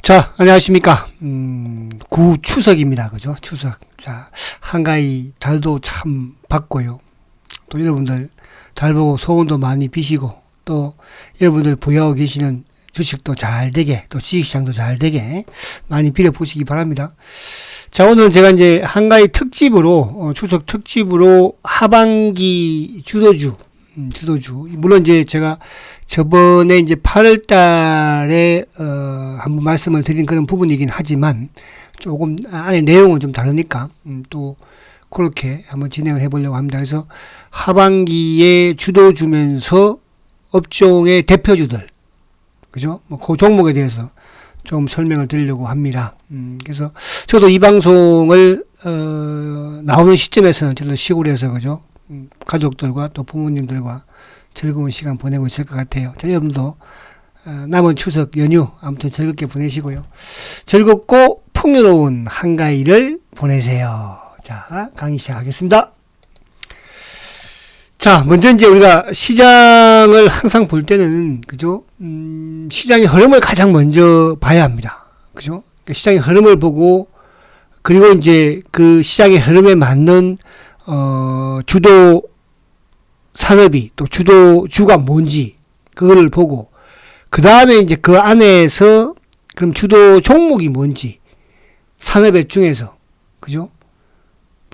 자, 안녕하십니까. 구추석입니다. 그죠? 추석. 자, 한가위 달도 참 밝고요. 또 여러분들 달 보고 소원도 많이 비시고, 또 여러분들 보유하고 계시는 주식도 잘 되게, 또 주식시장도 잘 되게 많이 빌어보시기 바랍니다. 자, 오늘 제가 이제 한가위 특집으로, 추석 특집으로 하반기 주도주, 물론 이제 제가 저번에 이제 8월 달에, 한번 말씀을 드린 그런 부분이긴 하지만, 조금 안에 내용은 좀 다르니까, 또, 그렇게 한번 진행을 해보려고 합니다. 그래서 하반기에 주도주면서 업종의 대표주들, 그죠? 그 종목에 대해서 좀 설명을 드리려고 합니다. 그래서 저도 이 방송을, 나오는 시점에서는 저도 시골에서, 그죠? 가족들과 또 부모님들과 즐거운 시간 보내고 있을 것 같아요. 자, 여러분도 남은 추석 연휴 아무튼 즐겁게 보내시고요. 즐겁고 풍요로운 한가위를 보내세요. 자, 강의 시작하겠습니다. 자, 먼저 이제 우리가 시장을 항상 볼 때는, 그죠? 시장의 흐름을 가장 먼저 봐야 합니다. 그죠? 시장의 흐름을 보고, 그리고 이제 그 시장의 흐름에 맞는 주도 산업이 또 주도주가 뭔지 그거를 보고, 그 다음에 이제 그 안에서 그럼 주도 종목이 뭔지 산업의 중에서, 그죠?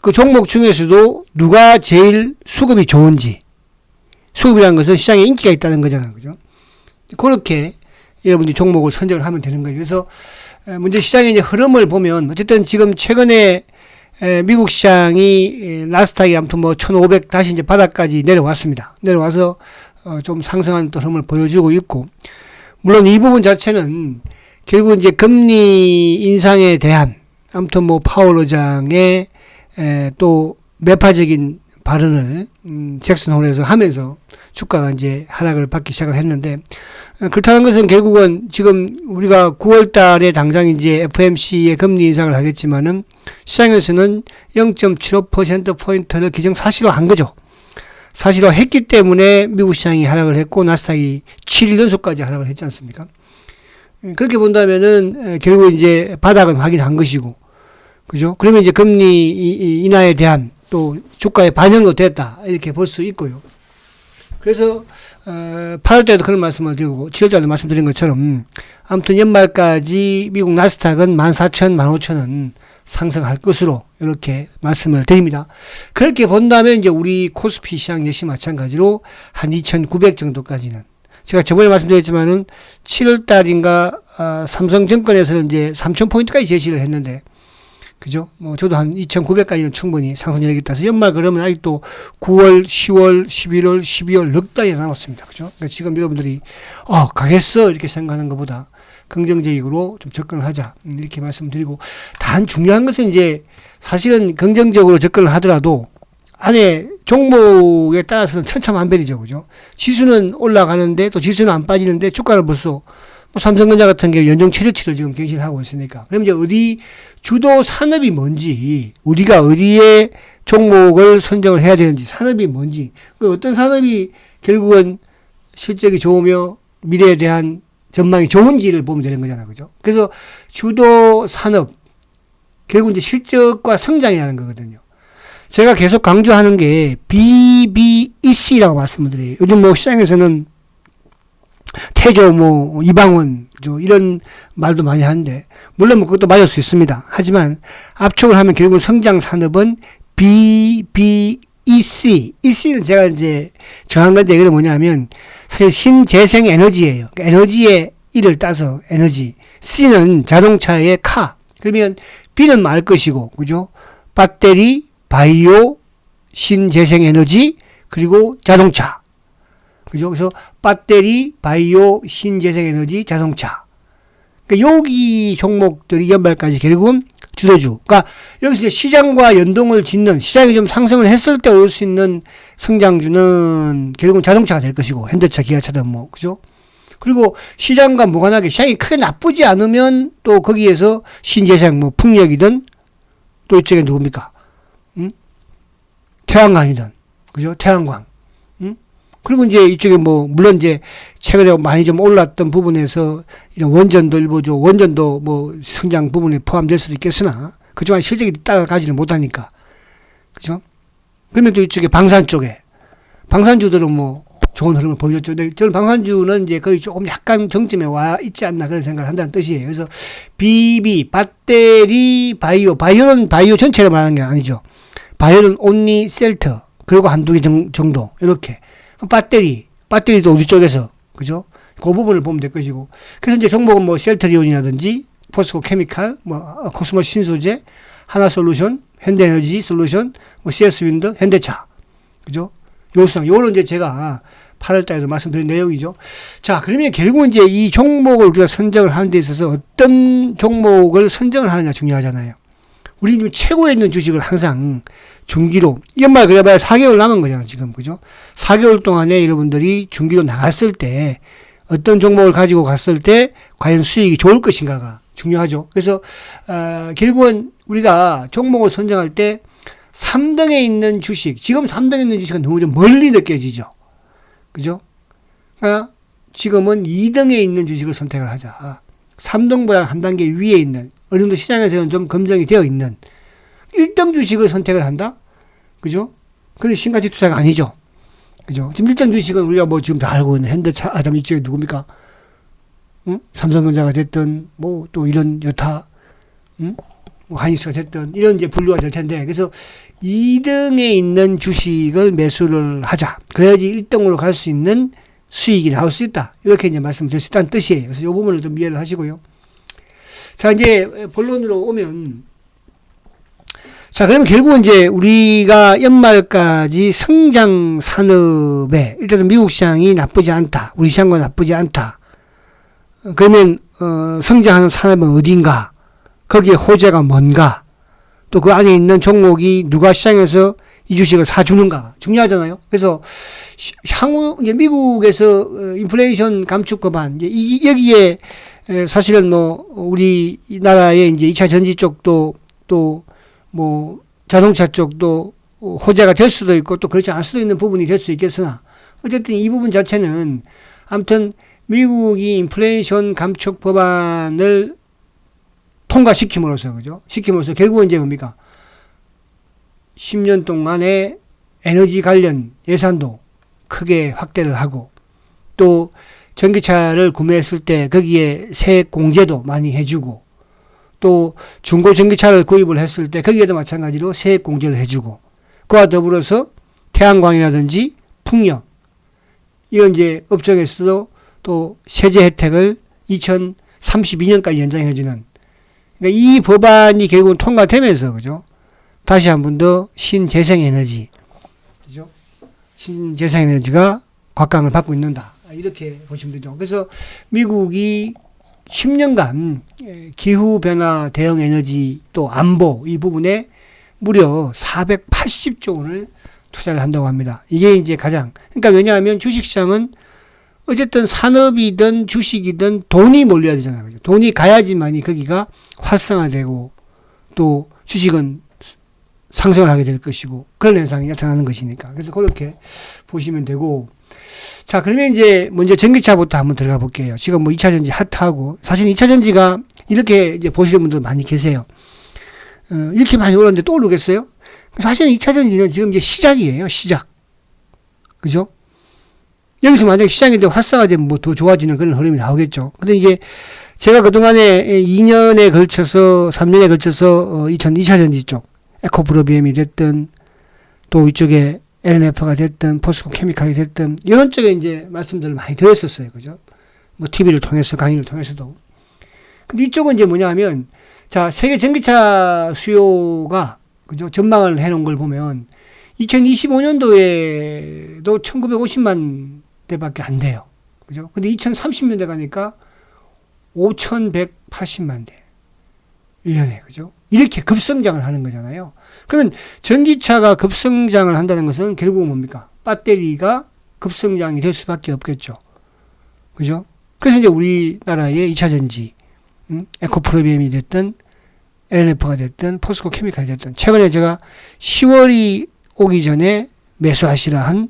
그 종목 중에서도 누가 제일 수급이 좋은지, 수급이라는 것은 시장에 인기가 있다는 거잖아요. 그죠? 그렇게 여러분들이 종목을 선정을 하면 되는 거예요. 그래서 먼저 시장의 이제 흐름을 보면, 어쨌든 지금 최근에 미국 시장이 나스닥이 아무튼 뭐 1500 다시 이제 바닥까지 내려왔습니다. 내려와서 좀 상승하는 또 흐름을 보여주고 있고, 물론 이 부분 자체는 결국 이제 금리 인상에 대한 아무튼 뭐 파월 의장의 또 매파적인 발언을 잭슨 홀에서 하면서 주가가 이제 하락을 받기 시작을 했는데, 그렇다는 것은 결국은 지금 우리가 9월 달에 당장 이제 FOMC의 금리 인상을 하겠지만은 시장에서는 0.75%포인트를 기정사실화한 거죠. 사실화했기 때문에 미국 시장이 하락을 했고 나스닥이 7일 연속까지 하락을 했지 않습니까? 그렇게 본다면은 결국 이제 바닥은 확인한 것이고, 그죠? 그러면 이제 금리 인하에 대한 또 주가의 반영도 됐다, 이렇게 볼 수 있고요. 그래서 8월 때도 그런 말씀을 드리고 7월 달도 말씀드린 것처럼 아무튼 연말까지 미국 나스닥은 14,000, 15,000원 상승할 것으로 이렇게 말씀을 드립니다. 그렇게 본다면 이제 우리 코스피 시장 역시 마찬가지로 한 2,900 정도까지는, 제가 저번에 말씀드렸지만은 7월 달인가 삼성증권에서는 이제 3,000포인트까지 제시를 했는데, 그죠? 뭐 저도 한 2,900까지는 충분히 상승력이 있다서 연말 그러면 아직도 9월, 10월, 11월, 12월 넉 달이 남았습니다. 그죠? 그러니까 지금 여러분들이 가겠어 이렇게 생각하는 것보다 긍정적으로 좀 접근을 하자, 이렇게 말씀드리고, 단 중요한 것은 이제 사실은 긍정적으로 접근을 하더라도 안에 종목에 따라서는 천차만별이죠. 그죠? 지수는 올라가는데 또 지수는 안 빠지는데 주가를 벌써 뭐 삼성전자 같은 경우 연중 최저치를 지금 갱신을 하고 있으니까, 그럼 이제 어디 주도 산업이 뭔지, 우리가 어디에 종목을 선정을 해야 되는지, 산업이 뭔지, 어떤 산업이 결국은 실적이 좋으며 미래에 대한 전망이 좋은지를 보면 되는 거잖아요. 그죠? 그래서 주도 산업, 결국 이제 실적과 성장이라는 거거든요. 제가 계속 강조하는 게 BBEC라고 말씀을 드려요. 요즘 뭐 시장에서는 태조, 뭐, 이방원, 이런 말도 많이 하는데, 물론 뭐 그것도 맞을 수 있습니다. 하지만, 압축을 하면 결국 성장 산업은 BBEC. EC는 제가 이제 정한 건데, 이게 뭐냐면, 사실 신재생 에너지예요. 그러니까 에너지의 E를 따서 에너지. C는 자동차의 카. 그러면 B는 말 것이고, 그죠? 배터리, 바이오, 신재생 에너지, 그리고 자동차. 그죠? 그래서 배터리, 바이오, 신재생에너지, 자동차. 그러니까 여기 종목들이 연말까지 결국은 주도주. 그러니까 여기서 이제 시장과 연동을 짓는, 시장이 좀 상승을 했을 때 올 수 있는 성장주는 결국은 자동차가 될 것이고, 현대차, 기아차든 뭐, 그죠? 그리고 시장과 무관하게 시장이 크게 나쁘지 않으면 또 거기에서 신재생, 뭐, 풍력이든 또 이쪽에 누굽니까? 태양광이든, 그죠? 태양광. 그리고 이제 이쪽에 뭐, 물론 이제 최근에 많이 좀 올랐던 부분에서 이런 원전도 일부죠. 원전도 뭐 성장 부분에 포함될 수도 있겠으나, 그동안 실적이 따라가지를 못하니까. 그죠? 그러면 또 이쪽에 방산 쪽에, 방산주들은 뭐 좋은 흐름을 보여줬죠. 근데 저는 방산주는 이제 거의 조금 약간 정점에 와 있지 않나 그런 생각을 한다는 뜻이에요. 그래서 BB, 배터리, 바이오는 바이오 전체를 말하는 게 아니죠. 바이오는 온리 셀터, 그리고 한두 개 정도, 이렇게. 배터리도 우리 쪽에서, 그죠? 그 부분을 보면 될 것이고. 그래서 이제 종목은 뭐 셀트리온이라든지, 포스코 케미칼, 뭐, 코스모 신소재, 하나솔루션, 현대에너지 솔루션, 뭐 CS 윈드, 현대차. 그죠? 요거는 이제 제가 8월 달에도 말씀드린 내용이죠. 자, 그러면 결국은 이제 이 종목을 우리가 선정을 하는 데 있어서 어떤 종목을 선정을 하느냐 중요하잖아요. 우리 지금 최고에 있는 주식을 항상 중기로, 연말 그래봐야 4개월 남은 거잖아요, 지금. 그죠? 4개월 동안에 여러분들이 중기로 나갔을 때 어떤 종목을 가지고 갔을 때 과연 수익이 좋을 것인가가 중요하죠. 그래서, 결국은 우리가 종목을 선정할 때 3등에 있는 주식, 지금 3등에 있는 주식은 너무 좀 멀리 느껴지죠. 그죠? 지금은 2등에 있는 주식을 선택을 하자. 3등보다 한 단계 위에 있는, 어느 정도 시장에서는 좀 검증이 되어 있는 1등 주식을 선택을 한다? 그죠? 그런 신가지 투자가 아니죠. 그죠? 지금 1등 주식은 우리가 뭐 지금 다 알고 있는 현대차, 이쪽에 누굽니까? 응? 삼성전자가 됐든, 뭐 또 이런 여타, 응? 뭐 하이닉스가 됐든, 이런 이제 분류가 될 텐데, 그래서 2등에 있는 주식을 매수를 하자. 그래야지 1등으로 갈 수 있는 수익이 나올 수 있다. 이렇게 이제 말씀드릴 수 있다는 뜻이에요. 그래서 이 부분을 좀 이해를 하시고요. 자, 이제 본론으로 오면, 자, 그러면 결국은 이제 우리가 연말까지 성장 산업에, 일단은 미국 시장이 나쁘지 않다. 우리 시장과 나쁘지 않다. 그러면, 성장하는 산업은 어딘가? 거기에 호재가 뭔가? 또 그 안에 있는 종목이 누가 시장에서 이 주식을 사주는가? 중요하잖아요. 그래서 향후, 이제 미국에서 인플레이션 감축 법안, 이제 여기에 사실은 뭐, 우리나라의 이제 2차 전지 쪽도 또 뭐 자동차 쪽도 호재가 될 수도 있고 또 그렇지 않을 수도 있는 부분이 될 수 있겠으나 어쨌든 이 부분 자체는 아무튼 미국이 인플레이션 감축 법안을 통과시킴으로써, 그죠? 시킴으로써 결국은 이제 뭡니까? 10년 동안의 에너지 관련 예산도 크게 확대를 하고 또 전기차를 구매했을 때 거기에 세액 공제도 많이 해주고 또 중고 전기차를 구입을 했을 때 거기에도 마찬가지로 세액 공제를 해주고 그와 더불어서 태양광이라든지 풍력 이런 이제 업종에서도 또 세제 혜택을 2032년까지 연장해주는 그러니까 이 법안이 결국은 통과되면서 그죠? 다시 한 번 더 신재생에너지 그죠? 신재생에너지가 곽강을 받고 있는다 이렇게 보시면 되죠. 그래서 미국이 10년간 기후변화 대응 에너지 또 안보 이 부분에 무려 480조 원을 투자를 한다고 합니다. 이게 이제 가장, 그러니까 왜냐하면 주식시장은 어쨌든 산업이든 주식이든 돈이 몰려야 되잖아요. 돈이 가야지만이 거기가 활성화되고 또 주식은 상승을 하게 될 것이고 그런 현상이 나타나는 것이니까. 그래서 그렇게 보시면 되고 자, 그러면 이제 먼저 전기차부터 한번 들어가 볼게요. 지금 뭐 2차 전지 핫하고 사실 2차 전지가 이렇게 이제 보시는 분들 많이 계세요. 이렇게 많이 올랐는데 또 오르겠어요? 사실 2차 전지는 지금 이제 시작이에요. 시작. 그죠? 여기서 만약에 시장이 더 활성화되면 뭐 더 좋아지는 그런 흐름이 나오겠죠. 근데 이제 제가 그동안에 2년에 걸쳐서 3년에 걸쳐서 2차 전지 쪽 에코프로비엠이 됐든 또 이쪽에 LNF가 됐든 포스코 케미칼이 됐든 이런 쪽에 이제 말씀들을 많이 드렸었어요. 그죠? 뭐 TV를 통해서 강의를 통해서도. 근데 이쪽은 이제 뭐냐 하면 자, 세계 전기차 수요가 그죠? 전망을 해 놓은 걸 보면 2025년도에도 1950만 대밖에 안 돼요. 그죠? 근데 2030년대 가니까 5180만 대. 1년에. 그죠? 이렇게 급성장을 하는 거잖아요. 그러면 전기차가 급성장을 한다는 것은 결국은 뭡니까? 배터리가 급성장이 될 수밖에 없겠죠. 그죠? 그래서 이제 우리나라의 2차 전지, 에코프로비엠이 됐든, LNF가 됐든, 포스코 케미칼이 됐든, 최근에 제가 10월이 오기 전에 매수하시라 한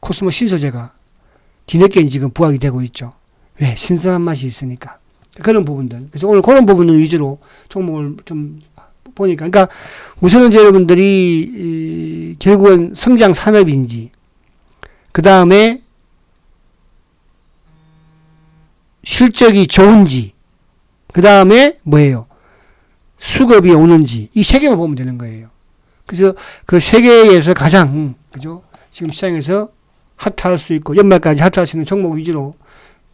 코스모 신소재가 뒤늦게 지금 부각이 되고 있죠. 왜? 신선한 맛이 있으니까. 그런 부분들. 그래서 오늘 그런 부분을 위주로 종목을 좀 보니까. 그러니까 우선은 이제 여러분들이 결국은 성장 산업인지, 그 다음에 실적이 좋은지, 그 다음에 뭐예요? 수급이 오는지, 이 세 개만 보면 되는 거예요. 그래서 그 세 개에서 가장, 그죠? 지금 시장에서 핫할 수 있고, 연말까지 핫할 수 있는 종목 위주로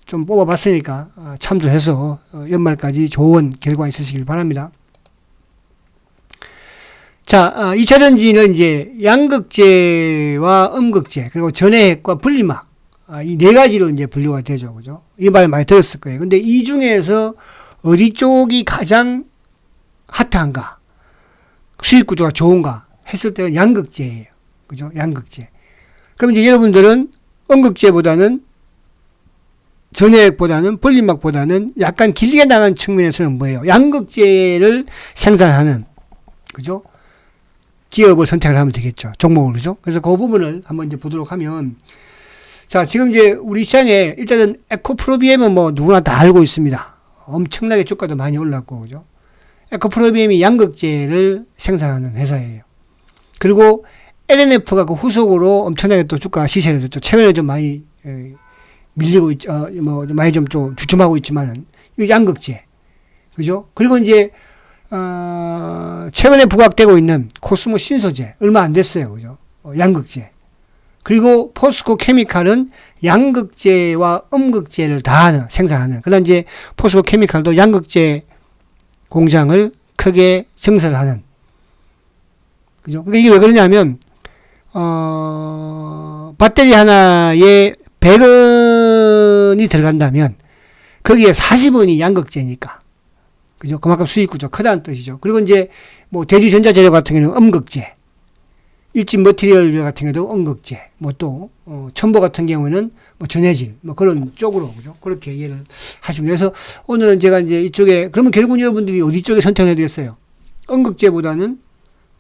좀 뽑아봤으니까 참조해서 연말까지 좋은 결과 있으시길 바랍니다. 자, 2차 전지는 이제 양극재와 음극재, 그리고 전해핵과 분리막, 이 네 가지로 이제 분류가 되죠. 그죠? 이 말 많이 들었을 거예요. 근데 이 중에서 어디 쪽이 가장 핫한가? 수익 구조가 좋은가? 했을 때는 양극재예요. 그죠? 양극재. 그럼 이제 여러분들은 음극재보다는 전해핵보다는 분리막보다는 약간 길게 나간 측면에서는 뭐예요? 양극재를 생산하는, 그죠? 기업을 선택을 하면 되겠죠. 종목을, 그죠? 그래서 그 부분을 한번 이제 보도록 하면, 자, 지금 이제 우리 시장에 일단은 에코프로비엠은 뭐 누구나 다 알고 있습니다. 엄청나게 주가도 많이 올랐고, 그죠? 에코프로비엠이 양극재를 생산하는 회사예요. 그리고 LNF가 그 후속으로 엄청나게 또 주가 시세를 줬죠. 최근에 좀 많이 밀리고 있죠. 많이 좀 주춤하고 있지만은, 이거 양극재. 그죠? 그리고 이제, 최근에 부각되고 있는 코스모 신소재. 얼마 안 됐어요. 그죠? 양극재. 그리고 포스코 케미칼은 양극재와 음극재를 다 생산하는. 그다음 이제 포스코 케미칼도 양극재 공장을 크게 증설하는. 그죠? 그러니까 이게 왜 그러냐면, 배터리 하나에 100원이 들어간다면 거기에 40원이 양극재니까. 그죠? 그만큼 수익 구조 크다는 뜻이죠. 그리고 이제 뭐 대리전자 재료 같은 경우는 음극재, 일진 머티리얼 같은 경우도 음극재, 뭐 또 첨보 같은 경우는 뭐 전해질, 뭐 그런 쪽으로, 그죠? 그렇게 이해를 하시면. 그래서 오늘은 제가 이제 이쪽에, 그러면 결국 여러분들이 어디 쪽에 선택을 해드렸어요? 음극재보다는,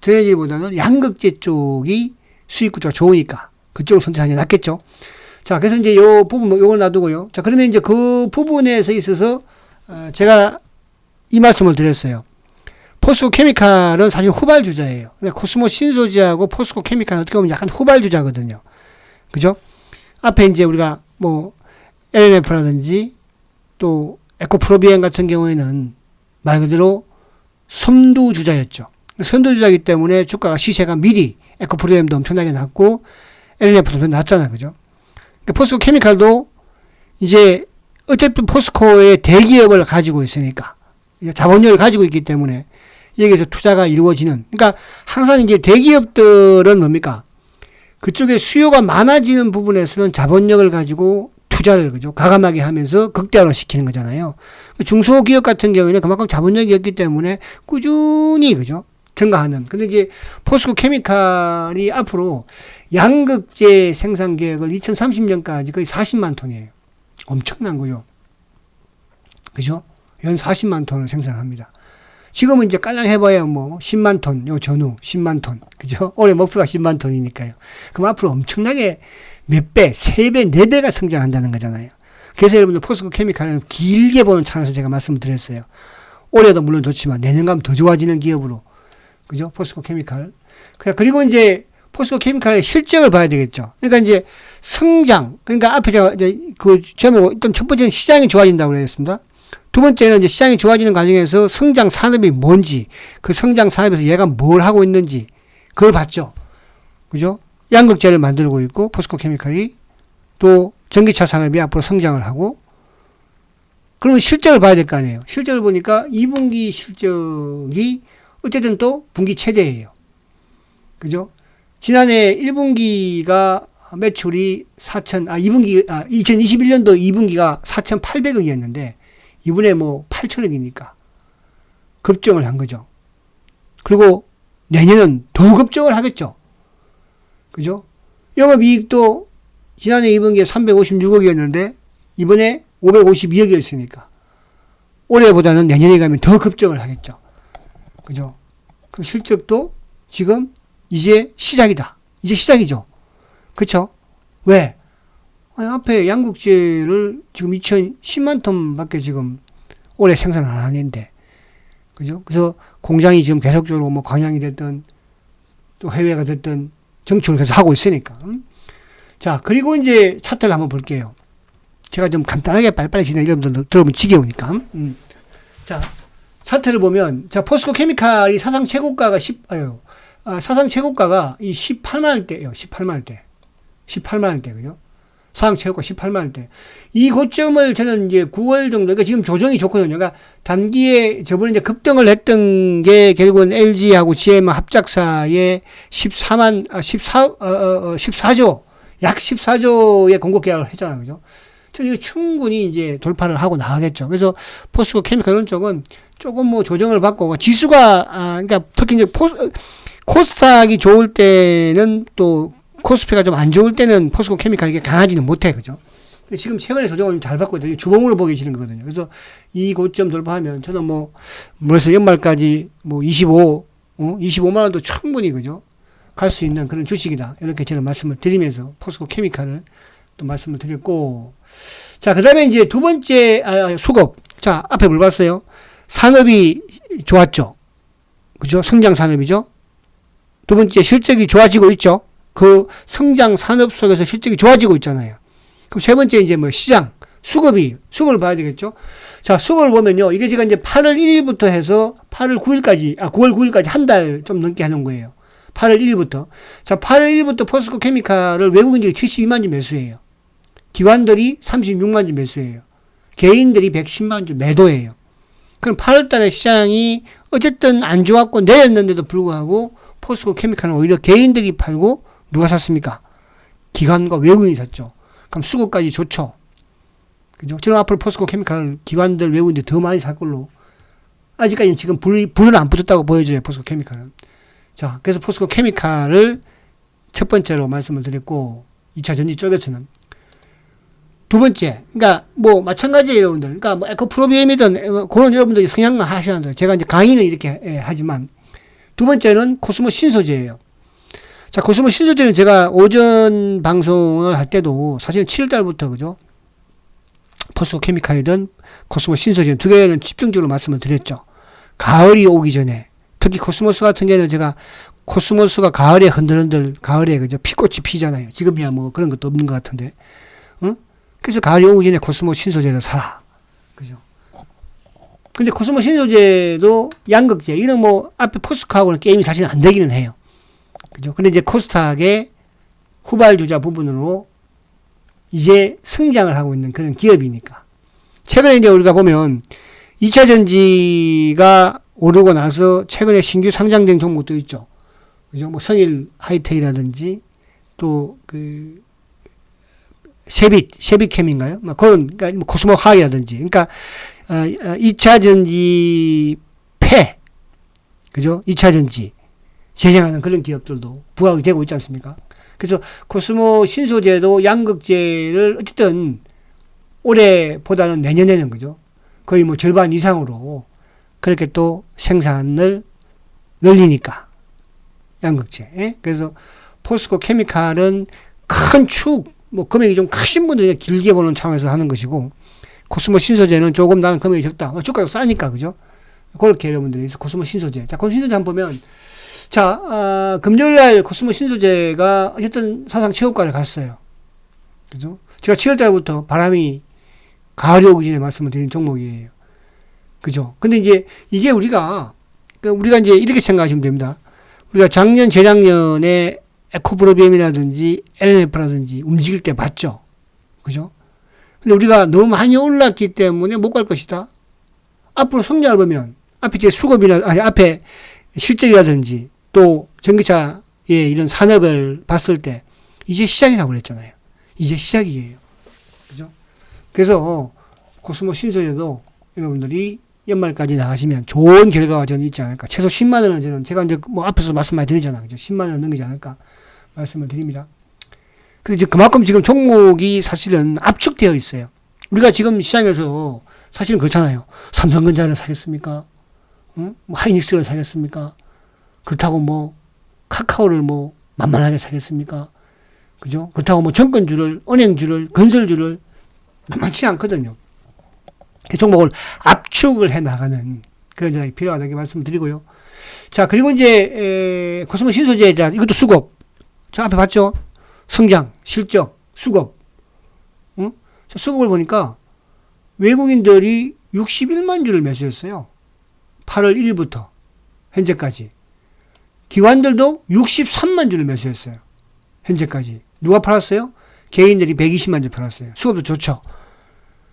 전해질보다는 양극재 쪽이 수익 구조가 좋으니까 그쪽을 선택하는 게 낫겠죠. 자, 그래서 이제 요 부분, 요걸 놔두고요. 자, 그러면 이제 그 부분에서 있어서, 제가 이 말씀을 드렸어요. 포스코 케미칼은 사실 후발주자예요. 코스모 신소재하고 포스코 케미칼은 어떻게 보면 약간 후발주자거든요. 그죠? 앞에 이제 우리가 뭐, LNF라든지 또 에코프로비엠 같은 경우에는 말 그대로 선두주자였죠. 선두주자이기 때문에 주가가 시세가 미리 에코프로비엠도 엄청나게 낮고 LNF도 낮잖아요. 그죠? 포스코 케미칼도 이제 어쨌든 포스코의 대기업을 가지고 있으니까 자본력을 가지고 있기 때문에 여기서 투자가 이루어지는, 그러니까 항상 이제 대기업들은 뭡니까? 그쪽에 수요가 많아지는 부분에서는 자본력을 가지고 투자를, 그죠? 과감하게 하면서 극대화를 시키는 거잖아요. 중소기업 같은 경우에는 그만큼 자본력이 없기 때문에 꾸준히, 그죠? 증가하는. 근데 이제 포스코 케미칼이 앞으로 양극재 생산 계획을 2030년까지 거의 40만 톤이에요. 엄청난 거죠. 그죠? 연 40만 톤을 생산합니다. 지금은 이제 깔랑 해봐야 뭐 10만 톤, 요 전후 10만 톤. 그죠? 올해 목표가 10만 톤이니까요. 그럼 앞으로 엄청나게 몇 배, 3배, 4배가 성장한다는 거잖아요. 그래서 여러분들 포스코 케미칼은 길게 보는 차원에서 제가 말씀을 드렸어요. 올해도 물론 좋지만 내년 가면 더 좋아지는 기업으로. 그죠? 포스코 케미칼. 그리고 이제 포스코 케미칼의 실적을 봐야 되겠죠. 그러니까 이제 성장, 그러니까 앞에 제가 이제 그 처음에 일단 첫 번째는 시장이 좋아진다고 그랬습니다. 두 번째는 이제 시장이 좋아지는 과정에서 성장 산업이 뭔지, 그 성장 산업에서 얘가 뭘 하고 있는지, 그걸 봤죠. 그죠? 양극재를 만들고 있고, 포스코 케미칼이 또 전기차 산업이 앞으로 성장을 하고, 그러면 실적을 봐야 될 거 아니에요. 실적을 보니까 2분기 실적이 어쨌든 또 분기 최대예요. 그죠? 지난해 1분기가 매출이 2021년도 2분기가 4,800억이었는데, 이번에 뭐 8천억이니까 급증을 한 거죠. 그리고 내년은 더 급증을 하겠죠. 그죠? 영업이익도 지난해 2분기에 356억이었는데 이번에 552억이었으니까 올해보다는 내년에 가면 더 급증을 하겠죠. 그죠? 그럼 실적도 지금 이제 시작이다. 이제 시작이죠. 그쵸? 왜? 아니, 앞에 양극재를 지금 2010만 톤밖에 지금 올해 생산을 안 하는데, 그죠? 그래서 공장이 지금 계속적으로 뭐 광양이 됐든 또 해외가 됐든 정축을 계속 하고 있으니까. 자, 그리고 이제 차트를 한번 볼게요. 제가 좀 간단하게 빨리빨리 진행 이름도 들어보면 지겨우니까. 자, 차트를 보면, 자, 포스코 케미칼이 사상 최고가가 사상 최고가가 이 18만원대예요. 18만원대. 18만원대, 그죠? 사상 최고가 18만원대. 이 고점을 저는 이제 9월 정도, 그러니까 지금 조정이 좋거든요. 그러니까 단기에 저번에 이제 급등을 했던 게 결국은 LG하고 GM 합작사의 14조, 약 14조의 공급 계약을 했잖아요. 그죠? 저는 이거 충분히 이제 돌파를 하고 나가겠죠. 그래서 포스코 케미칼 이런 쪽은 조금 뭐 조정을 받고, 지수가, 그러니까 특히 이제 코스닥이 좋을 때는 또 코스피가 좀 안 좋을 때는 포스코 케미칼이 이게 강하지는 못해. 그죠? 근데 지금 최근에 조정을 좀 잘 받고 있다. 주봉으로 보기 싫은 거거든요. 그래서 이 고점 돌파하면 저는 그래서 연말까지 25만원도 충분히, 그죠? 갈 수 있는 그런 주식이다. 이렇게 저는 말씀을 드리면서 포스코 케미칼을 또 말씀을 드렸고, 자, 그 다음에 이제 두 번째, 수급. 자, 앞에 뭘 봤어요? 산업이 좋았죠. 그죠? 성장 산업이죠. 두 번째, 실적이 좋아지고 있죠. 그 성장 산업 속에서 실적이 좋아지고 있잖아요. 그럼 세 번째, 이제 시장, 수급을 봐야 되겠죠. 자, 수급을 보면요. 이게 제가 이제 8월 1일부터 해서 8월 9일까지, 9월 9일까지 한 달 좀 넘게 하는 거예요. 8월 1일부터. 자, 8월 1일부터 포스코 케미칼을 외국인들이 72만 주 매수해요. 기관들이 36만 주 매수해요. 개인들이 110만 주 매도해요. 그럼 8월 달에 시장이 어쨌든 안 좋았고 내렸는데도 불구하고 포스코 케미칼은 오히려 개인들이 팔고 누가 샀습니까? 기관과 외국인이 샀죠. 그럼 수급까지 좋죠. 그죠? 저는 앞으로 포스코 케미칼 기관들, 외국인들이 더 많이 살 걸로. 아직까지는 지금 불은 안 붙었다고 보여져요, 포스코 케미칼은. 자, 그래서 포스코 케미칼을 첫 번째로 말씀을 드렸고, 2차 전지 쪽에서는. 두 번째, 그러니까 마찬가지예요, 여러분들. 그러니까 에코프로비엠이든 그런 여러분들이 성향을 하시는데, 제가 이제 강의는 이렇게 하지만, 두 번째는 코스모 신소재예요. 자, 코스모 신소재는 제가 오전 방송을 할 때도 사실은 7월달부터, 그죠? 포스코 케미칼이든 코스모 신소재 두 개는 집중적으로 말씀을 드렸죠. 가을이 오기 전에, 특히 코스모스 같은 경우는 제가 코스모스가 가을에 흔들흔들, 가을에 그죠? 피꽃이 피잖아요. 지금이야 그런 것도 없는 것 같은데. 그래서 가을이 오기 전에 코스모 신소재를 사라. 그죠? 근데 코스모 신소재도 양극재, 이런 앞에 포스코하고는 게임이 사실 안 되기는 해요. 그죠? 근데 이제 코스닥의 후발주자 부분으로 이제 성장을 하고 있는 그런 기업이니까. 최근에 이제 우리가 보면 2차 전지가 오르고 나서 최근에 신규 상장된 종목도 있죠. 그죠? 성일 하이텍이라든지 또 셰비캠인가요? 그러니까 코스모 하이라든지. 그러니까 2차 전지 그죠? 2차 전지 제작하는 그런 기업들도 부각이 되고 있지 않습니까? 그래서 코스모 신소재도 양극재를 어쨌든 올해보다는 내년에는, 그죠? 거의 절반 이상으로 그렇게 또 생산을 늘리니까. 양극재. 예? 그래서 포스코 케미칼은 큰 축, 금액이 좀 크신 분들이 길게 보는 차원에서 하는 것이고, 코스모 신소재는 조금 나는 금액이 적다. 주가가 싸니까, 그죠? 그렇게 여러분들이 코스모 신소재. 자, 코스모 신소재 한번 보면, 자, 금요일날 코스모 신소재가 어쨌든 사상 최고가를 갔어요. 그죠? 제가 7월달부터 바람이 가을이 오기 전에 말씀을 드린 종목이에요. 그죠? 근데 이제 이게 우리가 이제 이렇게 생각하시면 됩니다. 우리가 작년, 재작년에 에코프로비엠이라든지 LNF라든지 움직일 때 봤죠? 그죠? 근데 우리가 너무 많이 올랐기 때문에 못 갈 것이다. 앞으로 성장을 보면, 앞에 앞에 실적이라든지 또 전기차의 이런 산업을 봤을 때 이제 시작이라고 그랬잖아요. 이제 시작이에요. 그죠? 그래서 코스모 신소재도 여러분들이 연말까지 나가시면 좋은 결과가 저는 있지 않을까. 최소 10만 원은 저는 제가 이제 앞에서 말씀 많이 드리잖아요. 그죠? 10만 원 넘기지 않을까 말씀을 드립니다. 근데 그만큼 지금 종목이 사실은 압축되어 있어요. 우리가 지금 시장에서 사실은 그렇잖아요. 삼성전자를 사겠습니까? 하이닉스를 사겠습니까? 그렇다고 카카오를 만만하게 사겠습니까? 그죠? 그렇다고 뭐 정권주를, 은행주를, 건설주를 만만치 않거든요. 그 종목을 압축을 해 나가는 그런 전략이 필요하다고 말씀드리고요. 자, 그리고 이제, 코스모 신소재에 대한 이것도 수급. 저 앞에 봤죠? 성장, 실적, 수급. 응? 자, 수급을 보니까 외국인들이 61만 주를 매수했어요. 8월 1일부터 현재까지. 기관들도 63만 주를 매수했어요. 현재까지. 누가 팔았어요? 개인들이 120만 주 팔았어요. 수급도 좋죠.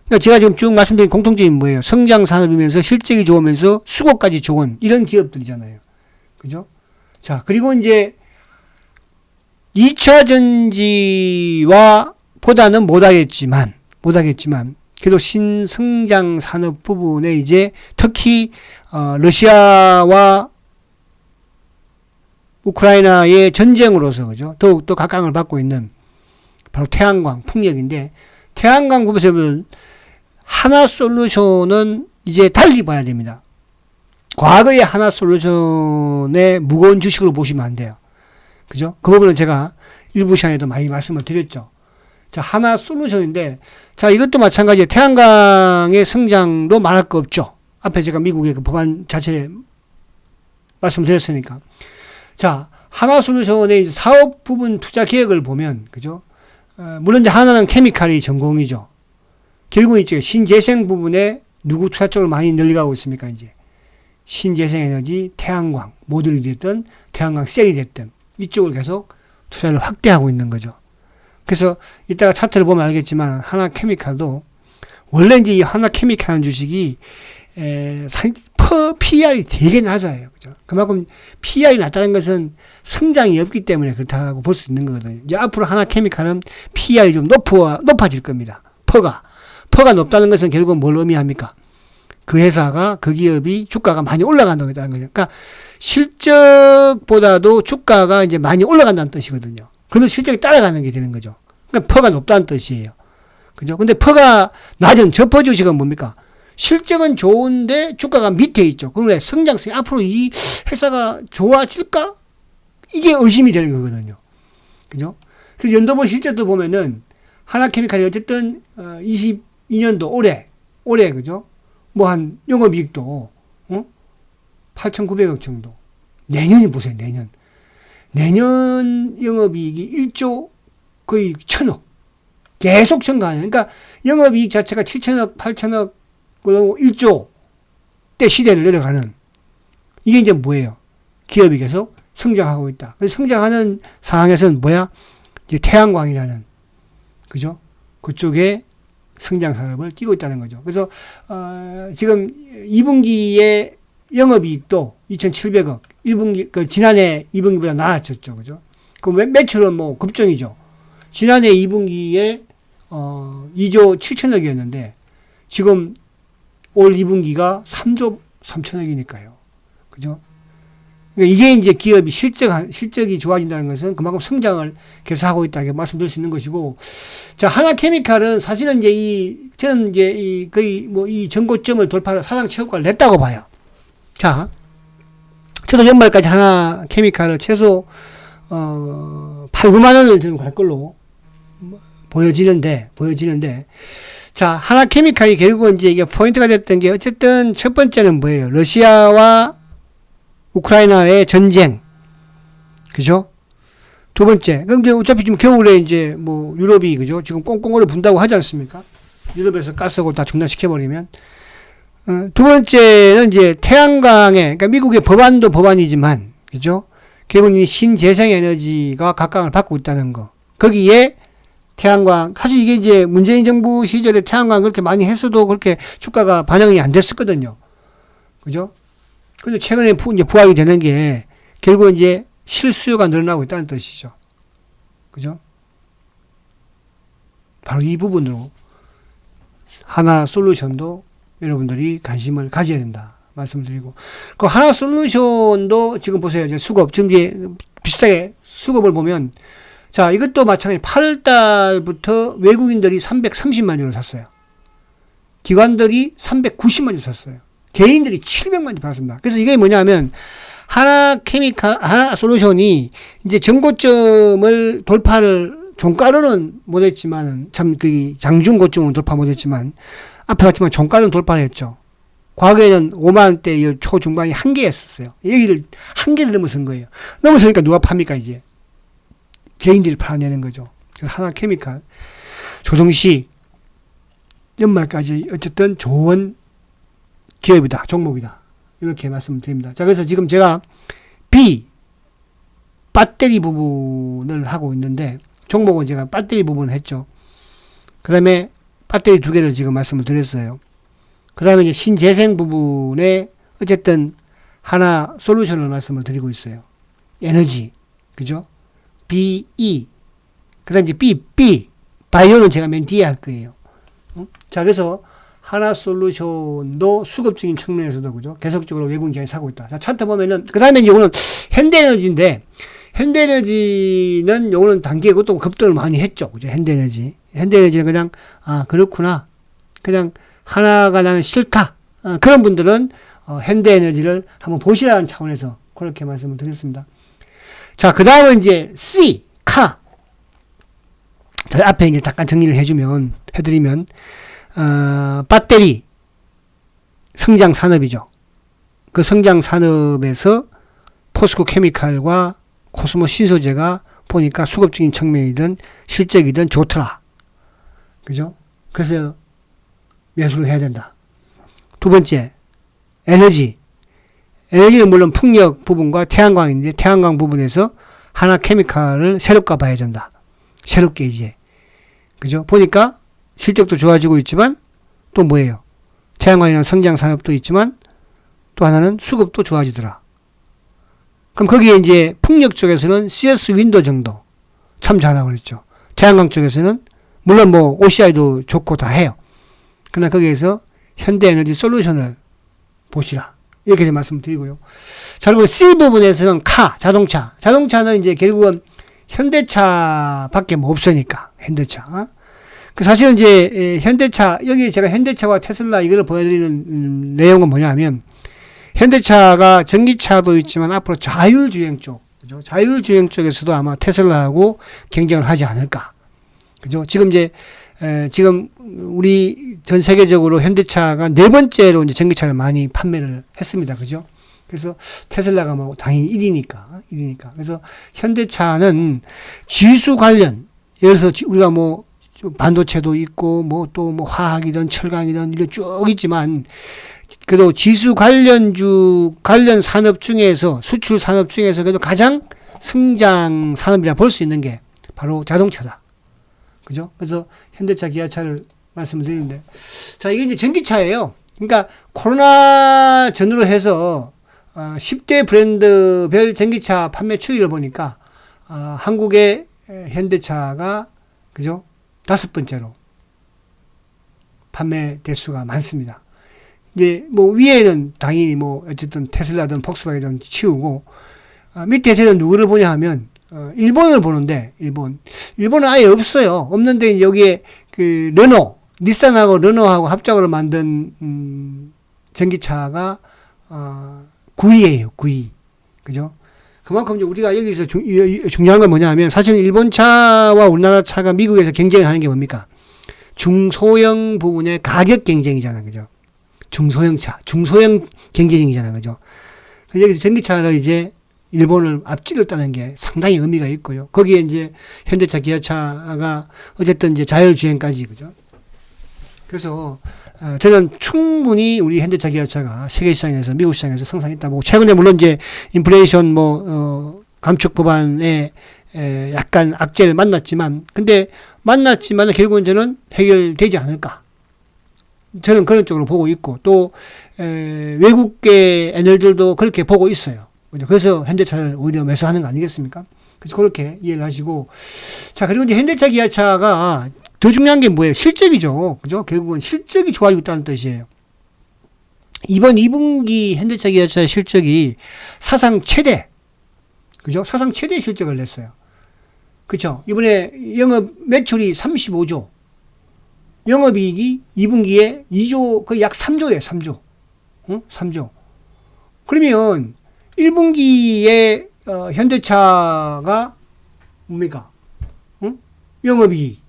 그러니까 제가 지금 쭉 말씀드린 공통점이 뭐예요? 성장 산업이면서 실적이 좋으면서 수급까지 좋은 이런 기업들이잖아요. 그죠? 자, 그리고 이제 2차 전지와 보다는 못하겠지만 그래도 신성장 산업 부분에 이제 특히 러시아와 우크라이나의 전쟁으로서 그죠? 더욱더 각광을 받고 있는 바로 태양광, 풍력인데 태양광 부분에서 보면 하나솔루션은 이제 달리 봐야 됩니다. 과거의 하나솔루션의 무거운 주식으로 보시면 안 돼요. 그죠? 그 부분은 제가 일부 시간에도 많이 말씀을 드렸죠. 자, 하나솔루션인데, 자, 이것도 마찬가지예요. 태양광의 성장도 말할 거 없죠. 앞에 제가 미국의 그 법안 자체에 말씀드렸으니까. 자, 하나솔루션의 이제 사업 부분 투자 계획을 보면, 그죠? 물론 이제 하나는 케미칼이 전공이죠. 결국은 이제 신재생 부분에 누구 투자 쪽으로 많이 늘려가고 있습니까, 이제. 신재생 에너지, 태양광, 모듈이 됐든, 태양광 셀이 됐든, 이쪽을 계속 투자를 확대하고 있는 거죠. 그래서 이따가 차트를 보면 알겠지만, 하나 케미칼도, 원래 이제 이 하나 케미칼 주식이, PR이 되게 낮아요. 그죠? 그만큼 PR이 낮다는 것은 성장이 없기 때문에 그렇다고 볼 수 있는 거거든요. 이제 앞으로 하나 케미칼은 PR이 좀 높아질 겁니다. 퍼가 높다는 것은 결국은 뭘 의미합니까? 그 회사가, 그 기업이 주가가 많이 올라간다는 거죠. 그러니까 실적보다도 주가가 이제 많이 올라간다는 뜻이거든요. 그러면 실적이 따라가는 게 되는 거죠. 그러니까 퍼가 높다는 뜻이에요. 그죠? 근데 퍼가 낮은 저퍼 주식은 뭡니까? 실적은 좋은데 주가가 밑에 있죠. 그러면 성장성이 앞으로 이 회사가 좋아질까? 이게 의심이 되는 거거든요. 그죠? 그래서 연도별 실적도 보면은 하나케미칼이 어쨌든 22년도 올해 그죠? 뭐 한 영업이익도 8,900억 정도. 내년이 보세요. 내년 영업이익이 1조 거의 1,000억. 계속 증가하는. 그러니까 영업이익 자체가 7천억, 8천억, 그리고 1조 때 시대를 내려가는. 이게 이제 뭐예요? 기업이 계속 성장하고 있다. 그래서 성장하는 상황에서는 뭐야? 이제 태양광이라는, 그죠? 그쪽에 성장 산업을 띄고 있다는 거죠. 그래서, 지금 2분기에 영업이익도 2,700억, 1분기, 지난해 2분기보다 나아졌죠. 그죠? 그 매출은 뭐 급증이죠. 지난해 2분기에, 2조 7천억이었는데, 지금 올 2분기가 3조 3천억이니까요. 그죠? 그러니까 이게 이제 기업이 실적이 좋아진다는 것은 그만큼 성장을 계속하고 있다. 이렇게 말씀드릴 수 있는 것이고. 자, 하나케미칼은 사실은 이제 저는 이제 거의 뭐 이 전고점을 돌파해서 사상 최고가를 냈다고 봐요. 자, 저도 연말까지 하나케미칼을 최소, 8, 9만 원을 저는 갈 걸로 보여지는데, 자, 하나케미칼이 결국은 이제 이게 포인트가 됐던 게 어쨌든 첫 번째는 뭐예요? 러시아와 우크라이나의 전쟁. 그죠? 두 번째. 그럼 이제 어차피 지금 겨울에 이제 뭐 유럽이 그죠? 지금 꽁꽁 얼어 분다고 하지 않습니까? 유럽에서 가스고 다 중단시켜버리면. 두 번째는 이제 태양광에, 그러니까 미국의 법안도 법안이지만, 그죠? 결국은 이 신재생 에너지가 각광을 받고 있다는 거. 거기에 태양광, 사실 이게 이제 문재인 정부 시절에 태양광 그렇게 많이 했어도 그렇게 주가가 반영이 안 됐었거든요. 그죠? 근데 최근에 이제 부각이 되는 게 결국 이제 실수요가 늘어나고 있다는 뜻이죠. 그죠? 바로 이 부분으로 하나솔루션도 여러분들이 관심을 가져야 된다. 말씀드리고. 그 하나솔루션도 지금 보세요. 이제 수급, 지금 이제 비슷하게 수급을 보면 자, 이것도 마찬가지 8월 달부터 외국인들이 330만 주를 샀어요. 기관들이 390만 주 샀어요. 개인들이 700만 주 팔았습니다. 그래서 이게 뭐냐면 하나솔루션이 이제 전고점을 돌파를 종가로는 못했지만, 참, 장중 고점은 돌파 못했지만, 앞에 봤지만 종가는 돌파했죠. 과거에는 5만원대 초중반이 한계였었어요. 여기를 한계를 넘어선 거예요. 넘어서니까 누가 팝니까, 이제? 개인들이 팔아내는 거죠. 그래서 하나케미칼, 조정시, 연말까지 어쨌든 좋은 기업이다, 종목이다. 이렇게 말씀드립니다. 자, 그래서 지금 제가 B, 배터리 부분을 하고 있는데, 종목은 제가 배터리 부분을 했죠. 그 다음에 배터리 2개를 지금 말씀을 드렸어요. 그 다음에 이제 신재생 부분에 어쨌든 하나 솔루션을 말씀을 드리고 있어요. 에너지. 그죠? BE. 그 다음에 이제 B. 바이오는 제가 맨 뒤에 할 거예요. 자, 그래서 하나 솔루션도 수급적인 측면에서도 그죠? 계속적으로 외국 기관이 사고 있다. 자, 차트 보면은, 그 다음에 이제 요거는 현대에너지인데, 현대에너지는 요거는 단기에 그것도 급등을 많이 했죠. 그죠? 현대에너지. 현대에너지는 그냥, 그렇구나. 그냥 하나가 나는 싫다. 그런 분들은, 현대에너지를 한번 보시라는 차원에서 그렇게 말씀을 드렸습니다. 자, 그 다음은 이제 C, 카. 저 앞에 이제 잠깐 정리를 해드리면, 배터리, 성장 산업이죠. 그 성장 산업에서 포스코 케미칼과 코스모 신소재가 보니까 수급적인 측면이든 실적이든 좋더라. 그죠? 그래서 매수를 해야 된다. 두 번째, 에너지. 에너지는 물론 풍력 부분과 태양광인데 태양광 부분에서 하나 케미칼을 새롭게 봐야 된다. 새롭게 이제. 그죠? 보니까 실적도 좋아지고 있지만 또 뭐예요? 태양광이나 성장 산업도 있지만 또 하나는 수급도 좋아지더라. 그럼 거기에 이제 풍력 쪽에서는 CS 윈도 정도 참 잘하고 그랬죠. 태양광 쪽에서는 물론 뭐 OCI도 좋고 다 해요. 그러나 거기에서 현대에너지 솔루션을 보시라. 이렇게 말씀드리고요. 자, 그리고 C 부분에서는 자동차. 자동차는 이제 결국은 현대차밖에 뭐 없으니까, 현대차. 사실은 이제, 현대차, 여기 제가 현대차와 테슬라 이거를 보여드리는 내용은 뭐냐면, 현대차가 전기차도 있지만 앞으로 자율주행 쪽, 그죠? 자율주행 쪽에서도 아마 테슬라하고 경쟁을 하지 않을까. 그죠? 지금 이제, 지금 우리 전 세계적으로 현대차가 네 번째로 이제 전기차를 많이 판매를 했습니다. 그죠? 그래서 테슬라가 뭐 당연히 1위니까. 그래서 현대차는 지수 관련, 예를 들어서 우리가 뭐 반도체도 있고 뭐 또 뭐 화학이든 철강이든 이게 쭉 있지만 그래도 지수 관련 산업 중에서 수출 산업 중에서 그래도 가장 성장 산업이라 볼 수 있는 게 바로 자동차다. 그죠? 그래서 현대차, 기아차를 말씀을 드리는데, 자, 이게 이제 전기차예요. 그러니까 코로나 전후로 해서 10대 브랜드별 전기차 판매 추이를 보니까 한국의 현대차가 그죠? 5번째로 판매 대수가 많습니다. 이제 뭐 위에는 당연히 뭐 어쨌든 테슬라든 폭스바겐이든 치우고 밑에서는 누구를 보냐 하면 일본을 보는데 일본은 아예 없어요. 없는데 여기에 그 닛산하고 르노하고 합작으로 만든 전기차가 9위예요. 9위. 그죠? 그만큼 이제 우리가 여기서 중요한 건 뭐냐 하면 사실 일본 차와 우리나라 차가 미국에서 경쟁을 하는 게 뭡니까? 중소형 부분의 가격 경쟁이잖아요. 그죠? 중소형 경쟁이잖아요. 그죠? 여기서 전기차를 이제 일본을 앞질렀다는 게 상당히 의미가 있고요. 거기에 이제 현대차, 기아차가 어쨌든 이제 자율주행까지, 그죠? 그래서 저는 충분히 우리 현대차, 기아차가 세계 시장에서, 미국 시장에서 성장했다고. 최근에 물론 이제 인플레이션 감축 법안에 약간 악재를 만났지만 결국은 저는 해결되지 않을까. 저는 그런 쪽으로 보고 있고, 또 외국계 애널들도 그렇게 보고 있어요. 그래서 현대차를 오히려 매수하는 거 아니겠습니까? 그래서 그렇게 이해를 하시고. 자, 그리고 이제 현대차, 기아차가 더 중요한 게 뭐예요? 실적이죠. 그죠? 결국은 실적이 좋아지고 있다는 뜻이에요. 이번 2분기 현대차, 기아차의 실적이 사상 최대, 그죠? 사상 최대 실적을 냈어요. 그죠? 이번에 영업 매출이 35조. 영업이익이 2분기에 2조, 거의 약 3조예요, 3조. 3조. 그러면 1분기에 현대차가 뭡니까? 영업이익,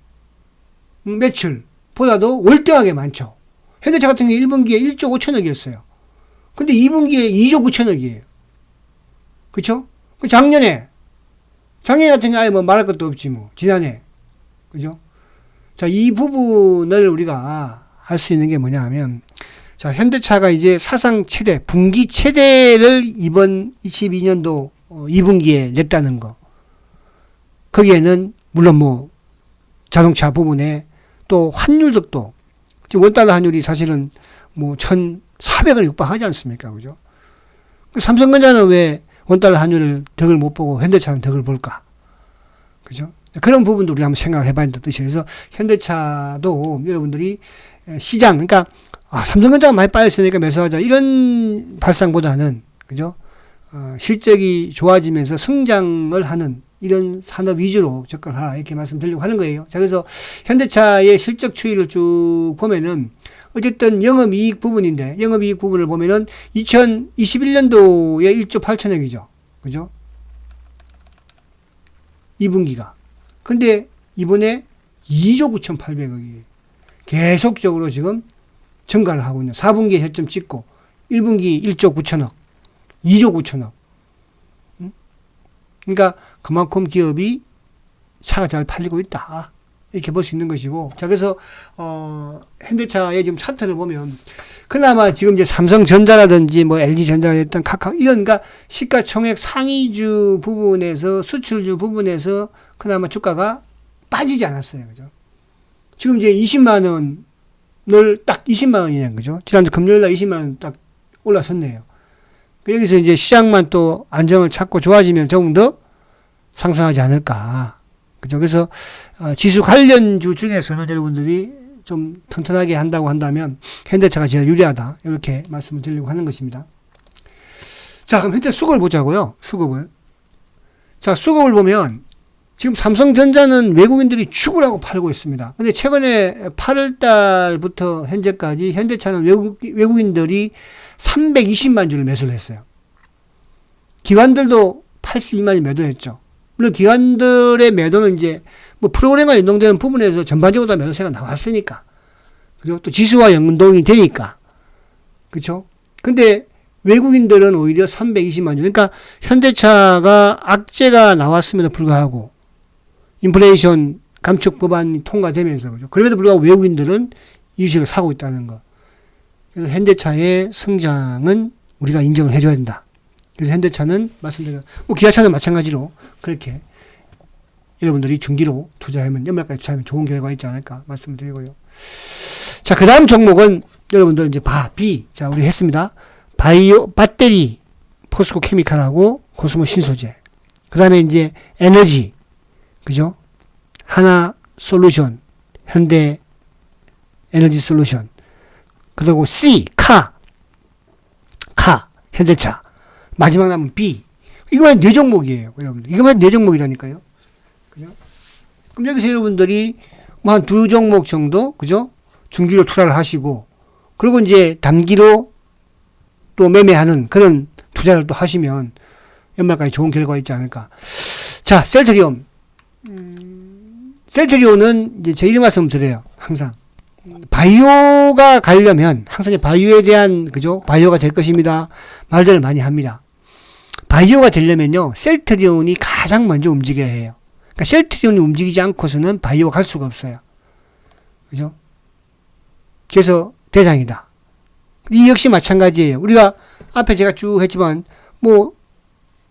매출보다도 월등하게 많죠. 현대차 같은 경우 1분기에 1조 5천억이었어요. 근데 2분기에 2조 9천억이에요. 그쵸? 작년에 같은 경우 아예 뭐 말할 것도 없지 뭐. 지난해. 그죠? 자, 이 부분을 우리가 할 수 있는 게 뭐냐 하면, 자, 현대차가 이제 사상 최대, 분기 최대를 이번 22년도 2분기에 냈다는 거. 거기에는 물론 뭐 자동차 부분에 또 환율 덕도, 지금 원달러 환율이 사실은 뭐 1,400을 육박하지 않습니까? 그죠? 삼성전자는 왜 원달러 환율을 덕을 못 보고 현대차는 덕을 볼까? 그죠? 그런 부분도 우리가 한번 생각을 해봐야 된다 뜻이에요. 그래서 현대차도 여러분들이 시장, 그러니까 삼성전자가 많이 빠졌으니까 매수하자 이런 발상보다는, 그죠? 실적이 좋아지면서 성장을 하는 이런 산업 위주로 접근하라 이렇게 말씀드리려고 하는 거예요. 자, 그래서 현대차의 실적 추이를 쭉 보면은 어쨌든 영업이익 부분인데, 영업이익 부분을 보면은 2021년도에 1조 8천억이죠. 그죠? 2분기가. 근데 이번에 2조 9,800억이에요. 계속적으로 지금 증가를 하고 있는 4분기에 저점 찍고 1분기 1조 9천억, 2조 9천억. 그러니까 그만큼 기업이 차가 잘 팔리고 있다. 이렇게 볼 수 있는 것이고. 자, 그래서 현대차의 지금 차트를 보면 그나마 지금 이제 삼성전자라든지 뭐 LG전자가 됐던 카카오 이런, 그러니까 시가총액 상위주 부분에서, 수출주 부분에서 그나마 주가가 빠지지 않았어요. 그죠? 지금 이제 20만 원을 딱 20만 원이냐, 그죠? 지난주 금요일 날 20만 원 딱 올라섰네요. 여기서 이제 시장만 또 안정을 찾고 좋아지면 조금 더 상승하지 않을까. 그죠? 그래서 지수 관련주 중에서는 여러분들이 좀 튼튼하게 한다고 한다면 현대차가 제일 유리하다. 이렇게 말씀을 드리려고 하는 것입니다. 자, 그럼 현재 수급을 보자고요. 수급을. 자, 수급을 보면 지금 삼성전자는 외국인들이 죽으라고 팔고 있습니다. 근데 최근에 8월 달부터 현재까지 현대차는 외국인들이 320만 주를 매수를 했어요. 기관들도 82만이 매도했죠. 물론 기관들의 매도는 이제 뭐 프로그램과 연동되는 부분에서 전반적으로 다 매도세가 나왔으니까. 그리고 또 지수와 연동이 되니까. 그렇죠? 근데 외국인들은 오히려 320만 주. 그러니까 현대차가 악재가 나왔음에도 불구하고 인플레이션 감축 법안이 통과되면서, 그죠? 그럼에도 불구하고 외국인들은 이 주식을 사고 있다는 거. 그래서 현대차의 성장은 우리가 인정을 해줘야 된다. 그래서 현대차는 말씀드린, 뭐 기아차는 마찬가지로 그렇게 여러분들이 중기로 투자하면, 연말까지 투자하면 좋은 결과가 있지 않을까 말씀을 드리고요. 자, 그 다음 종목은 여러분들 이제 B. 자, 우리 했습니다. 바이오, 배터리, 포스코 케미칼하고 코스모 신소재. 그 다음에 이제 에너지. 그죠? 하나 솔루션, 현대 에너지 솔루션. 그리고 C, 현대차. 마지막 남은 B. 이거만 4종목이에요, 여러분들. 이거만 4종목이라니까요. 그죠? 그럼 여기서 여러분들이 뭐 한 2종목 정도, 그죠? 중기로 투자를 하시고, 그리고 이제 단기로 또 매매하는 그런 투자를 또 하시면 연말까지 좋은 결과가 있지 않을까. 자, 셀트리온. 셀트리온은 이제 제 이름 말씀 드려요. 항상. 바이오가 가려면 항상 바이오에 대한, 그죠? 바이오가 될 것입니다. 말들을 많이 합니다. 바이오가 되려면요, 셀트리온이 가장 먼저 움직여야 해요. 그러니까 셀트리온이 움직이지 않고서는 바이오가 갈 수가 없어요. 그죠? 그래서 대장이다. 이 역시 마찬가지예요. 우리가 앞에 제가 쭉 했지만, 뭐,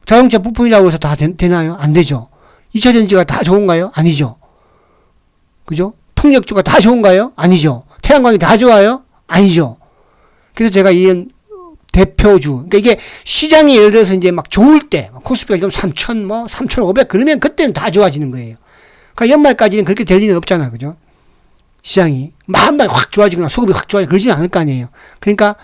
자동차 부품이라고 해서 다 되나요? 안 되죠. 2차 전지가 다 좋은가요? 아니죠. 그죠? 풍력주가 다 좋은가요? 아니죠. 태양광이 다 좋아요? 아니죠. 그래서 제가 이 대표주, 그러니까 이게 시장이 예를 들어서 이제 막 좋을 때, 코스피가 지금 3,000, 뭐, 3,500, 그러면 그때는 다 좋아지는 거예요. 그러니까 연말까지는 그렇게 될 리는 없잖아. 그죠? 시장이. 마음만 확 좋아지거나 수급이 확 좋아지거나 그러지는 않을 거 아니에요. 그러니까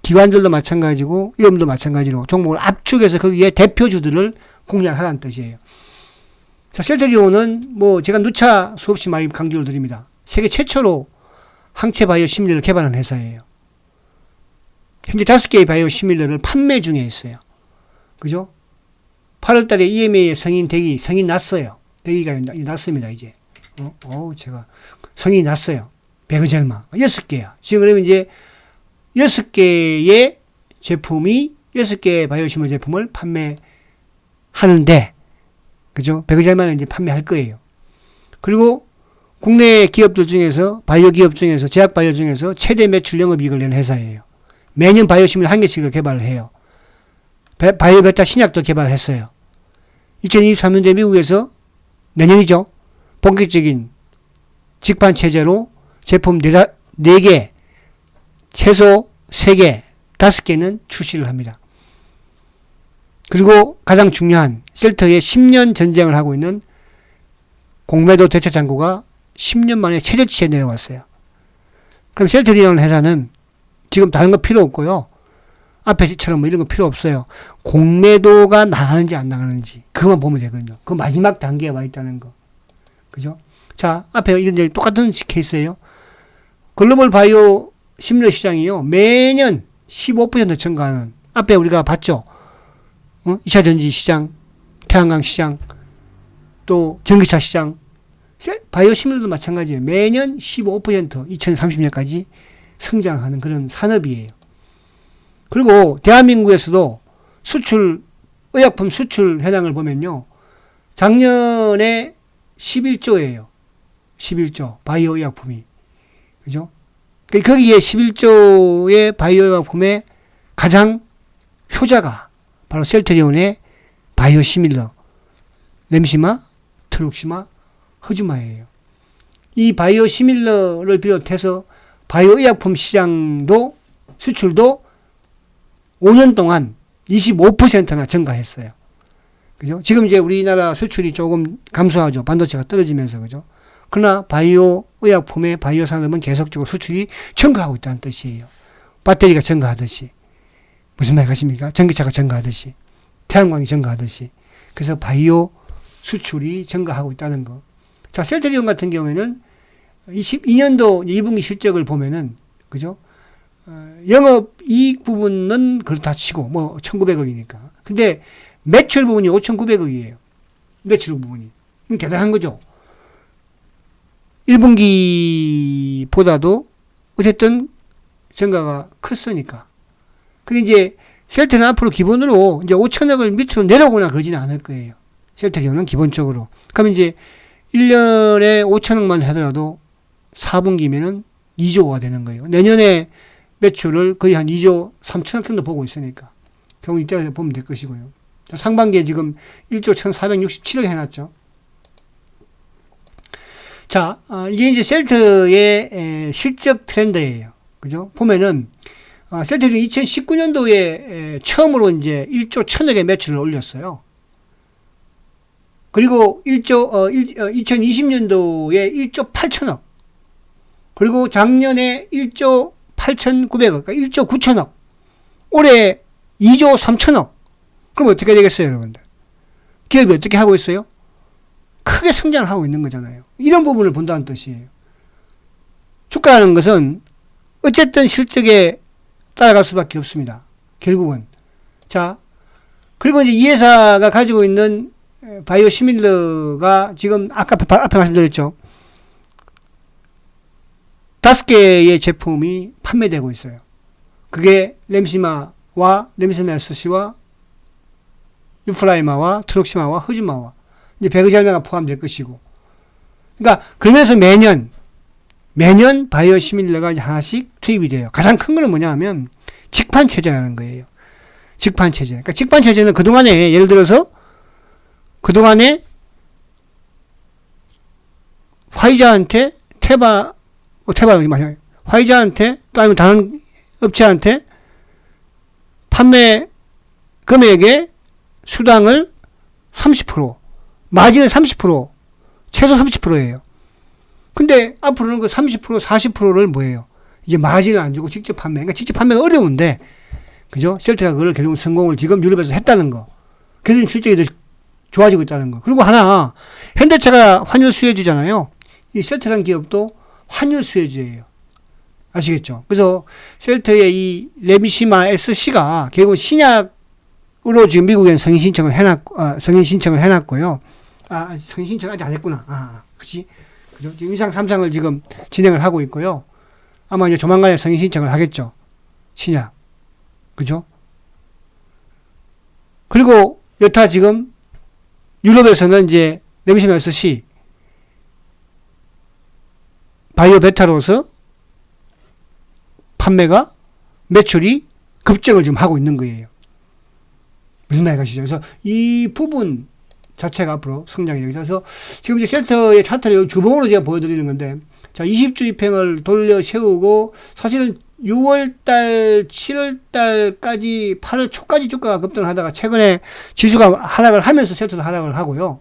기관들도 마찬가지고, 이름도 마찬가지로 종목을 압축해서 거기에 대표주들을 공략하라는 뜻이에요. 자, 셀트리온은 뭐 제가 누차 수없이 많이 강조를 드립니다. 세계 최초로 항체 바이오 시밀러를 개발한 회사예요. 현재 5개의 바이오 시밀러를 판매 중에 있어요. 그죠? 8월 달에 EMA 승인 났어요. 대기가 났습니다, 이제. 제가 성이 났어요. 베그젤마 6개야. 지금 그러면 이제 6개의 제품이 6개의 바이오시밀러 제품을 판매하는데, 그죠? 베그젤마는 이제 판매할 거예요. 그리고 국내 기업들 중에서, 바이오 기업 중에서, 제약 바이오 중에서 최대 매출 영업이익을 내는 회사예요. 매년 바이오시밀러 한 개씩을 개발을 해요. 바이오 베타 신약도 개발했어요. 2023년도에 미국에서 내년이죠. 본격적인 직판 체제로 제품 4개, 최소 3개, 5개는 출시를 합니다. 그리고 가장 중요한 셀터의 10년 전쟁을 하고 있는 공매도 대체 잔고가 10년 만에 최저치에 내려왔어요. 그럼 셀터리라는 회사는 지금 다른 거 필요 없고요. 앞에처럼 뭐 이런 거 필요 없어요. 공매도가 나가는지 안 나가는지 그것만 보면 되거든요. 그 마지막 단계에 와 있다는 거. 그죠? 자, 앞에 이건 이제 똑같은 케이스예요. 글로벌 바이오 시밀러 시장이요. 매년 15% 증가하는, 앞에 우리가 봤죠. 2차 전지 시장, 태양광 시장, 또 전기차 시장, 바이오 시밀러도 마찬가지예요. 매년 15% 2030년까지 성장하는 그런 산업이에요. 그리고 대한민국에서도 수출, 의약품 수출 현황을 보면요. 작년에 11조예요. 11조. 바이오 의약품이. 그죠? 거기에 11조의 바이오 의약품의 가장 효자가 바로 셀트리온의 바이오 시밀러, 램시마, 트룩시마, 허즈마예요. 이 바이오 시밀러를 비롯해서 바이오 의약품 시장도, 수출도 5년 동안 25%나 증가했어요. 그죠? 지금 이제 우리나라 수출이 조금 감소하죠. 반도체가 떨어지면서, 그죠? 그러나 바이오 의약품의 바이오 산업은 계속적으로 수출이 증가하고 있다는 뜻이에요. 배터리가 증가하듯이. 무슨 말 가십니까? 전기차가 증가하듯이. 태양광이 증가하듯이. 그래서 바이오 수출이 증가하고 있다는 거. 자, 셀트리온 같은 경우에는 22년도 2분기 실적을 보면은, 그죠? 영업 이익 부분은 그렇다 치고, 뭐, 1,900억이니까. 근데 매출 부분이 5,900억이에요. 매출 부분이. 대단한 거죠. 1분기보다도 어쨌든 증가가 컸으니까. 그게 이제 셀트는 앞으로 기본으로 이제 5천억을 밑으로 내려오거나 그러지는 않을 거예요. 셀트리온은 기본적으로. 그러면 이제 1년에 5천억만 하더라도 4분기면은 2조가 되는 거예요. 내년에 매출을 거의 한 2조 3천억 정도 보고 있으니까. 경우 이때 보면 될 것이고요. 상반기에 지금 1조 1,467억 해놨죠. 자, 이게 이제 셀트의 실적 트렌드예요. 그죠? 보면은, 셀트는 2019년도에 처음으로 이제 1조 1,000억의 매출을 올렸어요. 그리고 2020년도에 1조 8천억. 그리고 작년에 1조 8,900억, 그러니까 1조 9천억. 올해 2조 3천억. 그럼 어떻게 되겠어요, 여러분들? 기업이 어떻게 하고 있어요? 크게 성장을 하고 있는 거잖아요. 이런 부분을 본다는 뜻이에요. 주가라는 것은 어쨌든 실적에 따라갈 수밖에 없습니다. 결국은. 자, 그리고 이제 이 회사가 가지고 있는 바이오 시밀러가 지금 아까 앞에 말씀드렸죠. 5개의 제품이 판매되고 있어요. 그게 램시마와 램시마 SC와 유플라이마와 트룩시마와 허즈마와 이제 베그젤마가 포함될 것이고. 그러니까 그러면서 매년 바이오 시밀러가 이제 하나씩 투입이 돼요. 가장 큰 거는 뭐냐 하면 직판 체제라는 거예요. 직판 체제. 그러니까 직판 체제는 그동안에 예를 들어서 그동안에 화이자한테 화이자한테 또 아니면 다른 업체한테 판매 금액의 수당을 30%, 마진은 30%, 최소 30%예요. 근데 앞으로는 그 30%, 40%를 뭐예요? 이제 마진을 안 주고 직접 판매. 그러니까 직접 판매가 어려운데, 그죠? 셀트가 그걸 결국 성공을 지금 유럽에서 했다는 거. 그래서 실적이 더 좋아지고 있다는 거. 그리고 하나, 현대차가 환율 수혜주잖아요. 이 셀트라는 기업도 환율 수혜주예요. 아시겠죠? 그래서 셀트의 이 램시마 SC가 결국 신약으로 지금 미국에는 승인 신청을 해놨고요. 승인 신청 아직 안 했구나. 그치? 그죠? 지금 2상, 3상을 지금 진행을 하고 있고요. 아마 이제 조만간에 승인 신청을 하겠죠. 신약. 그죠? 그리고 여타 지금 유럽에서는 이제 렘시메스-C 바이오 베타로서 판매가 매출이 급증을 지금 하고 있는 거예요. 무슨 말이 가시죠? 그래서 이 부분 자체가 앞으로 성장이 되기 그래서 지금 이제 셀터의 차트를 주봉으로 제가 보여드리는 건데 자 20주 입행을 돌려 세우고 사실은 6월달, 7월달까지 8월 초까지 주가가 급등을 하다가 최근에 지수가 하락을 하면서 셀터도 하락을 하고요.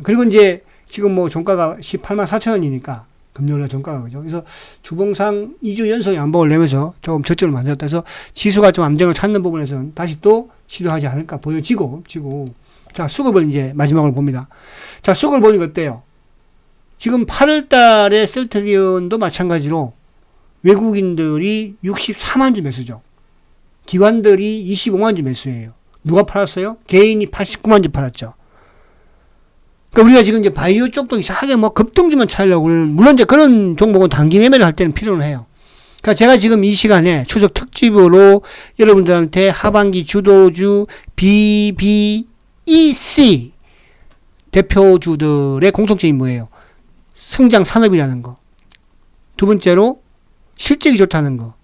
그리고 이제 지금 뭐 종가가 18만 4천 원이니까 금요일날 종가가 그죠. 그래서 주봉상 2주 연속 양봉을 내면서 조금 저점을 만들었다 해서 지수가 좀 안정을 찾는 부분에서는 다시 또 시도하지 않을까 보여지고 자 수급을 이제 마지막으로 봅니다. 자 수급을 보니까 어때요? 지금 8월 달에 셀트리온도 마찬가지로 외국인들이 64만 주 매수죠. 기관들이 25만 주 매수예요. 누가 팔았어요? 개인이 89만 주 팔았죠. 그러니까 우리가 지금 이제 바이오 쪽도 이상하게 뭐 급등주만 차려고 물론 이제 그런 종목은 단기 매매를 할 때는 필요는 해요. 그러니까 제가 지금 이 시간에 추석 특집으로 여러분들한테 하반기 주도주 BBEC 대표주들의 공통점이 뭐예요? 성장 산업이라는 거. 두 번째로 실적이 좋다는 거.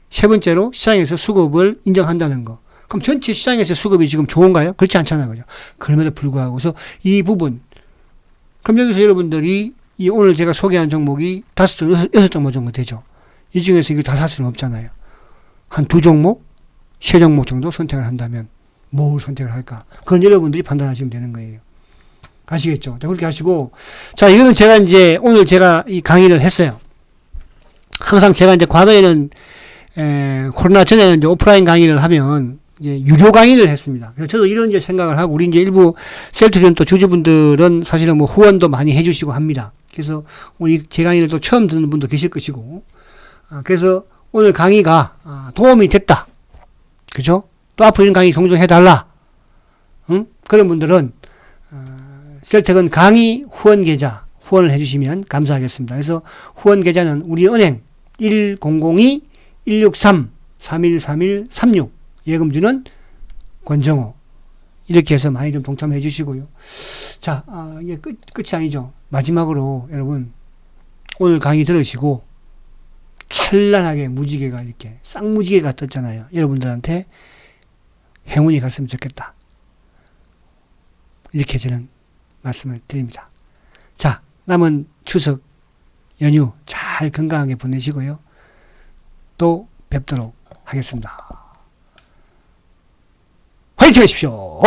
세 번째로 시장에서 수급을 인정한다는 거. 그럼 전체 시장에서 수급이 지금 좋은가요? 그렇지 않잖아요. 그죠? 그럼에도 불구하고. 그래서 이 부분. 그럼 여기서 여러분들이 이 오늘 제가 소개한 종목이 5종, 6종목 정도 되죠. 이 중에서 이걸 다 살 수는 없잖아요. 한 2종목, 3종목 정도 선택을 한다면 뭘 선택을 할까? 그건 여러분들이 판단하시면 되는 거예요. 아시겠죠? 자, 그렇게 하시고. 자, 이거는 제가 이제 오늘 제가 이 강의를 했어요. 항상 제가 이제 과거에는 코로나 전에는 이제 오프라인 강의를 하면 이제 유료 강의를 했습니다. 그래서 저도 이런 이제 생각을 하고 우리 이제 일부 셀트리온 또 주주분들은 사실은 뭐 후원도 많이 해주시고 합니다. 그래서 우리 제 강의를 또 처음 듣는 분도 계실 것이고, 그래서 오늘 강의가 도움이 됐다. 그죠? 또 앞으로 이런 강의 종종 해달라. 응? 그런 분들은 셀텍은 강의 후원 계좌 후원을 해주시면 감사하겠습니다. 그래서 후원 계좌는 우리 은행 1002-163-313136 예금주는 권정호 이렇게 해서 많이 좀 동참해 주시고요. 자, 이게 끝이 아니죠. 마지막으로 여러분 오늘 강의 들으시고 찬란하게 무지개가 이렇게 쌍무지개가 떴잖아요. 여러분들한테 행운이 갔으면 좋겠다. 이렇게 저는 말씀을 드립니다. 자, 남은 추석 연휴 잘 건강하게 보내시고요. 또 뵙도록 하겠습니다. 화이팅 하십시오.